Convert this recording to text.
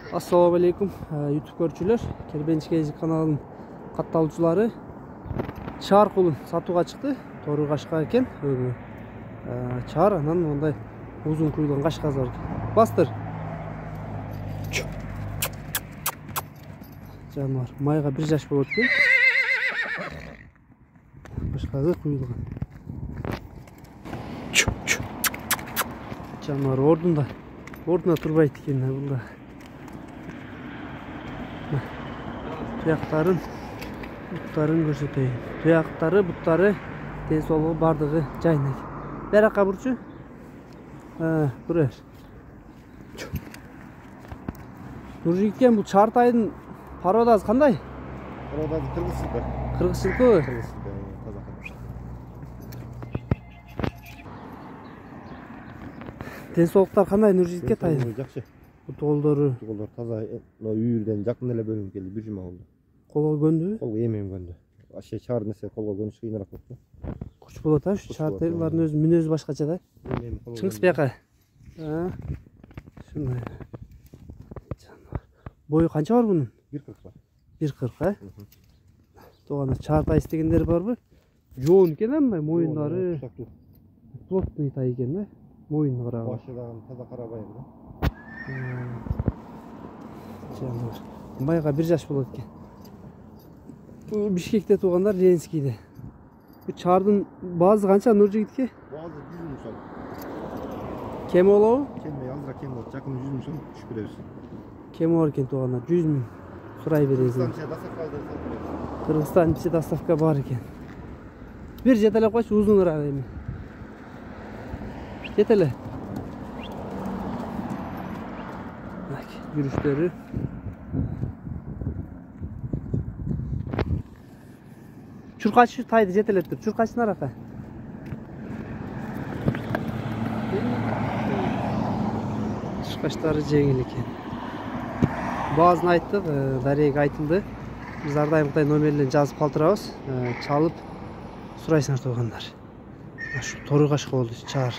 Assalamu alaikum YouTube көрчүлөр. Кербенчикежи каналынын катталуучулары. Чаар кулун сатууга чыкты. Тору кашка экен. Чаар анан мындай узун куйулган кашкасы бар. Бастыр. Жаныбар майга 1 жаш болот экен. Кашкасы куйулган. Жаныбар ордуна турбайт экен бул. Tuyaqların, butların көрсөтөйүн. Tuyaqtары, буттары, ден соолугу бардыгы жайнак. Беракка бурчу. Бурер. Нуржигиткен бул Чартайдын пародасы кандай? Пародасы кыргызчылык. Кыргызчылык. Таза кыргыз. Ден соолуктар кандай Нуржигитке тайдын? Жакшы. Колдору таза, үйүрдөн жакын эле бөлүнүп келди, бир жума болду. Колго көндүбү? Колго эми көндү. Аше чаар нерсе колго көнүш кыйыныраак болду. Күч болот а, чаартайлардын өзү мүнөзү башкача да. Чыңгыз бияка. Шундай. Бою канча бар бунун? 1.40. 1.40, Тоғанда чаартай истегендер барбы? Жоон экен амай моюндары. Плотный тай экен да. Моюнду караган. Башы дагы таза карабайыр да. Майга 1 жаш болот экен. Бишкекте туугандар, Ленскийде. Бу чаардын баазы канча Нуржигитке? Баазы 100 миң сом. Кем болобу? Келмей, азыраак кем болот. Жакын 100 миң сом түшүп беребиз. Кем бар экен туугандар, 100 миң сурай беребиз. Кыргызстан ичи доставка бар экен. Бир жетелеп койчу, узунураак эми. Жетеле. Yürüyüşleri. Çurkaç taydı jetelettir. Çurkaç naraka. Çurkaçları жеңил экен. Баазын айттык, дареге айтылды. Биз ар дайым мындай номерлерин жазып калтырабыз. Чалып сурайсыңар туугандар. Ашу тору кашка болду, чаар.